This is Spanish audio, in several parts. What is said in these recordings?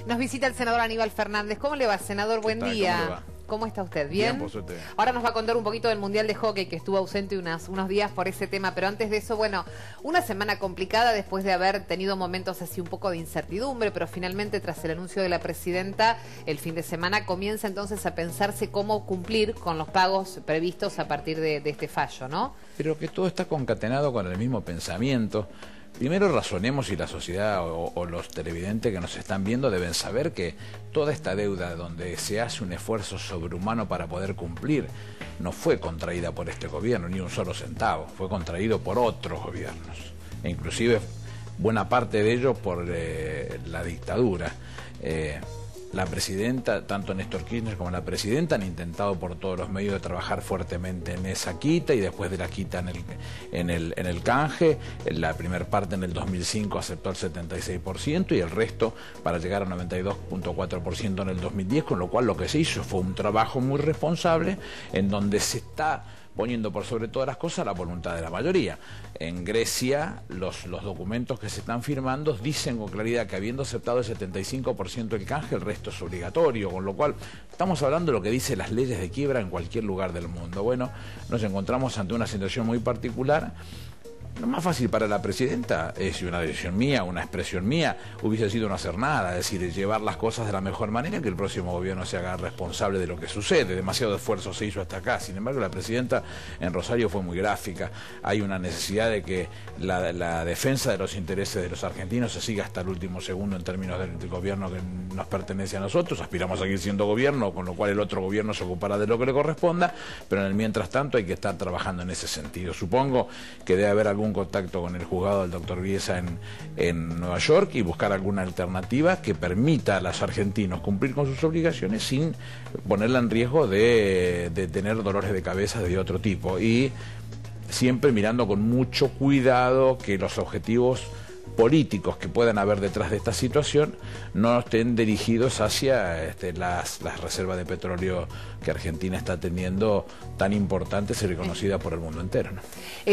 Nos visita el senador Aníbal Fernández. ¿Cómo le va, senador? Buen día. ¿Cómo le va? ¿Cómo está usted? ¿Bien? Bien, por suerte. Ahora nos va a contar un poquito del Mundial de Hockey, que estuvo ausente unos días por ese tema, pero antes de eso, bueno, una semana complicada después de haber tenido momentos así un poco de incertidumbre, pero finalmente tras el anuncio de la presidenta, el fin de semana comienza entonces a pensarse cómo cumplir con los pagos previstos a partir de este fallo, ¿no? Pero que todo está concatenado con el mismo pensamiento. Primero razonemos, y la sociedad o los televidentes que nos están viendo deben saber que toda esta deuda donde se hace un esfuerzo sobrehumano para poder cumplir no fue contraída por este gobierno, ni un solo centavo, fue contraído por otros gobiernos, e inclusive buena parte de ello por la dictadura. La presidenta, tanto Néstor Kirchner como la presidenta, han intentado por todos los medios de trabajar fuertemente en esa quita, y después de la quita en el canje, la primera parte en el 2005 aceptó el 76% y el resto para llegar a 92.4% en el 2010, con lo cual lo que se hizo fue un trabajo muy responsable en donde se está poniendo por sobre todas las cosas la voluntad de la mayoría. En Grecia, los documentos que se están firmando dicen con claridad que habiendo aceptado el 75% del canje, el resto es obligatorio, con lo cual estamos hablando de lo que dicen las leyes de quiebra en cualquier lugar del mundo. Bueno, nos encontramos ante una situación muy particular. Lo más fácil para la presidenta es, una decisión mía, una expresión mía, hubiese sido no hacer nada, es decir, llevar las cosas de la mejor manera, que el próximo gobierno se haga responsable de lo que sucede. Demasiado esfuerzo se hizo hasta acá. Sin embargo, la presidenta en Rosario fue muy gráfica. Hay una necesidad de que la defensa de los intereses de los argentinos se siga hasta el último segundo en términos del gobierno que nos pertenece a nosotros. Aspiramos a seguir siendo gobierno, con lo cual el otro gobierno se ocupará de lo que le corresponda, pero en el mientras tanto hay que estar trabajando en ese sentido. Supongo que debe haber algún contacto con el juzgado del doctor Biesa en Nueva York y buscar alguna alternativa que permita a los argentinos cumplir con sus obligaciones sin ponerla en riesgo de tener dolores de cabeza de otro tipo, y siempre mirando con mucho cuidado que los objetivos políticos que puedan haber detrás de esta situación no estén dirigidos hacia las reservas de petróleo que Argentina está teniendo, tan importantes y reconocidas por el mundo entero, ¿no?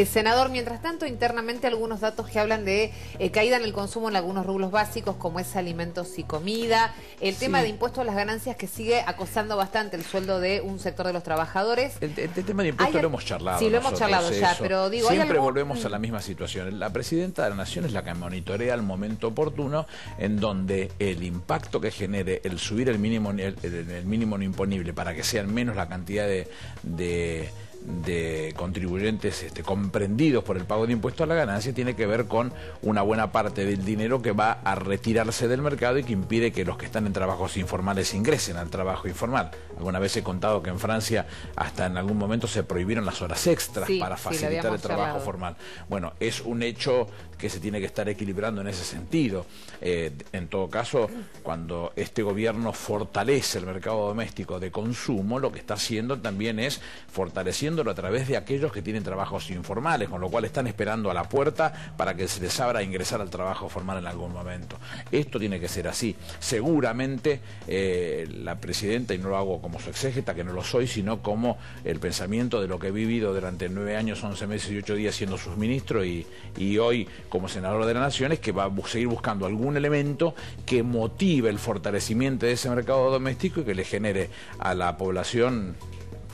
Senador, mientras tanto, internamente algunos datos que hablan de caída en el consumo en algunos rubros básicos, como es alimentos y comida, el tema de impuestos a las ganancias que sigue acosando bastante el sueldo de un sector de los trabajadores. El tema de impuestos lo hemos charlado. Sí, lo hemos charlado ya, pero digo, siempre volvemos a la misma situación. La presidenta de la Nación es la que monitorea el momento oportuno en donde el impacto que genere el subir el mínimo no imponible para que sean menos la cantidad de contribuyentes comprendidos por el pago de impuestos a la ganancia tiene que ver con una buena parte del dinero que va a retirarse del mercado y que impide que los que están en trabajos informales ingresen al trabajo informal. Alguna vez he contado que en Francia hasta en algún momento se prohibieron las horas extras para facilitar el trabajo formal. Bueno, es un hecho que se tiene que estar equilibrando en ese sentido. En todo caso, cuando este gobierno fortalece el mercado doméstico de consumo, lo que está haciendo también es fortaleciéndolo a través de aquellos que tienen trabajos informales, con lo cual están esperando a la puerta para que se les abra a ingresar al trabajo formal en algún momento. Esto tiene que ser así. Seguramente la presidenta, y no lo hago como su exégeta, que no lo soy, sino como el pensamiento de lo que he vivido durante 9 años, 11 meses y 8 días siendo sus ministros y hoy como senador de la Nación, es que va a seguir buscando algún elemento que motive el fortalecimiento de ese mercado doméstico y que le genere a la población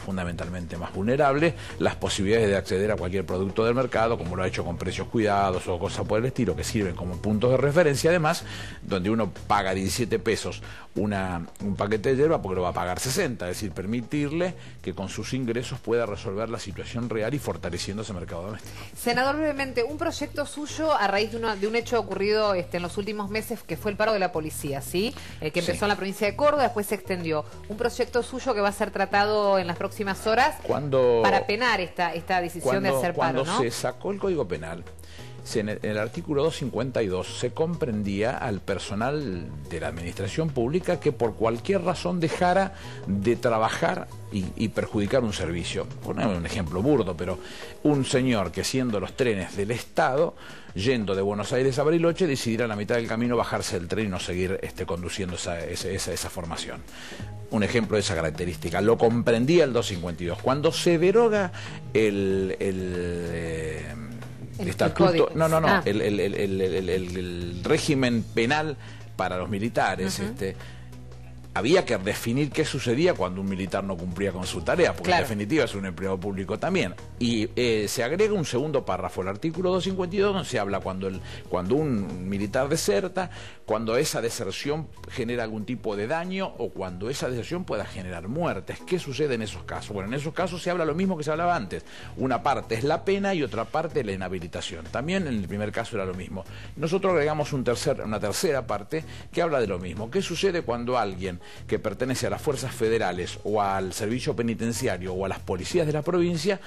fundamentalmente más vulnerable las posibilidades de acceder a cualquier producto del mercado, como lo ha hecho con precios cuidados o cosas por el estilo, que sirven como puntos de referencia, además, donde uno paga 17 pesos un paquete de hierba porque lo va a pagar 60, es decir, permitirle que con sus ingresos pueda resolver la situación real y fortaleciendo ese mercado doméstico. Senador, brevemente, un proyecto suyo a raíz de un hecho ocurrido en los últimos meses, que fue el paro de la policía, ¿sí? Que empezó en la provincia de Córdoba, después se extendió. Un proyecto suyo que va a ser tratado en las próximas horas para penar esta decisión de hacer paro, ¿no? Cuando se sacó el Código Penal, en el artículo 252 se comprendía al personal de la administración pública que por cualquier razón dejara de trabajar y perjudicar un servicio. Ponemos un ejemplo burdo, pero un señor que siendo los trenes del Estado, yendo de Buenos Aires a Bariloche, decidirá a la mitad del camino bajarse del tren y no seguir conduciendo esa formación. Un ejemplo de esa característica. Lo comprendía el 252. Cuando se deroga el estatuto, el régimen penal para los militares. Había que definir qué sucedía cuando un militar no cumplía con su tarea, porque en definitiva es un empleado público también. Y se agrega un segundo párrafo, el artículo 252, donde se habla cuando un militar deserta, cuando esa deserción genera algún tipo de daño o cuando esa deserción pueda generar muertes. ¿Qué sucede en esos casos? Bueno, en esos casos se habla lo mismo que se hablaba antes. Una parte es la pena y otra parte la inhabilitación. También en el primer caso era lo mismo. Nosotros agregamos una tercera parte que habla de lo mismo. ¿Qué sucede cuando alguien que pertenece a las fuerzas federales o al servicio penitenciario o a las policías de la provincia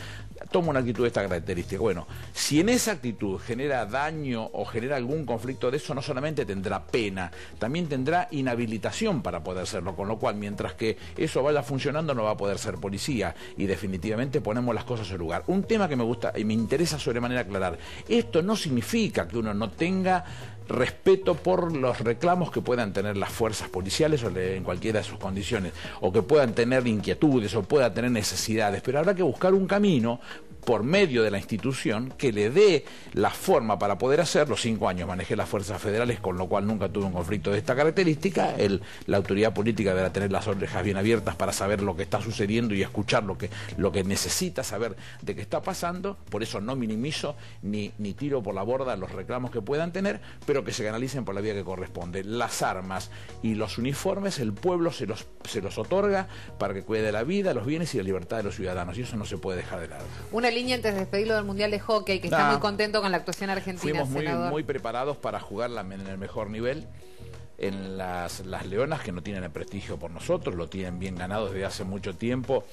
toma una actitud de esta característica? Bueno, si en esa actitud genera daño o genera algún conflicto de eso, no solamente tendrá pena, también tendrá inhabilitación para poder serlo, con lo cual mientras que eso vaya funcionando no va a poder ser policía, y definitivamente ponemos las cosas en su lugar. Un tema que me gusta y me interesa sobremanera aclarar: esto no significa que uno no tenga respeto por los reclamos que puedan tener las fuerzas policiales o en cualquiera de sus condiciones, o que puedan tener inquietudes o puedan tener necesidades, pero habrá que buscar un camino por medio de la institución que le dé la forma para poder hacerlo. 5 años manejé las fuerzas federales, con lo cual nunca tuve un conflicto de esta característica. La autoridad política deberá tener las orejas bien abiertas para saber lo que está sucediendo y escuchar lo que necesita saber de qué está pasando. Por eso no minimizo ni tiro por la borda los reclamos que puedan tener, pero que se canalicen por la vía que corresponde. Las armas y los uniformes el pueblo se los otorga para que cuide de la vida, los bienes y la libertad de los ciudadanos, y eso no se puede dejar de lado. Una línea antes de despedirlo del Mundial de Hockey, que está muy contento con la actuación argentina. Fuimos muy preparados para jugarla en el mejor nivel. En las Leonas, que no tienen el prestigio por nosotros, lo tienen bien ganado desde hace mucho tiempo,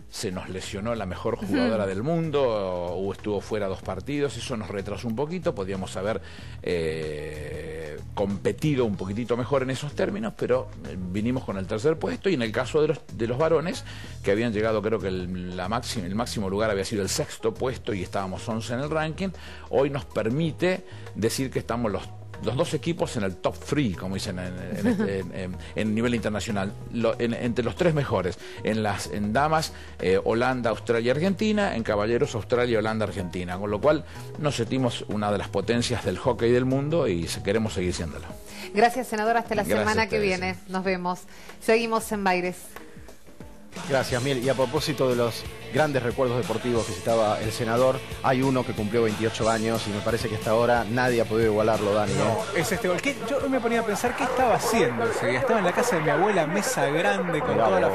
se nos lesionó la mejor jugadora del mundo, o estuvo fuera 2 partidos, eso nos retrasó un poquito, podíamos haber competido un poquitito mejor en esos términos, pero vinimos con el 3er puesto. Y en el caso de los varones, que habían llegado, creo que el máximo lugar había sido el 6º puesto y estábamos 11 en el ranking, hoy nos permite decir que estamos los 2 equipos en el top 3, como dicen en nivel internacional, entre los 3 mejores. En damas, Holanda, Australia, Argentina; en caballeros, Australia, Holanda, Argentina. Con lo cual nos sentimos una de las potencias del hockey del mundo y queremos seguir siéndolo. Gracias, senador. Hasta la semana que viene. Nos vemos. Seguimos en Baires. Gracias, Miel. Y a propósito de los grandes recuerdos deportivos que citaba el senador, hay uno que cumplió 28 años y me parece que hasta ahora nadie ha podido igualarlo, Dani. No, es este gol. Yo me ponía a pensar qué estaba haciendo ese día. Estaba en la casa de mi abuela, mesa grande con toda la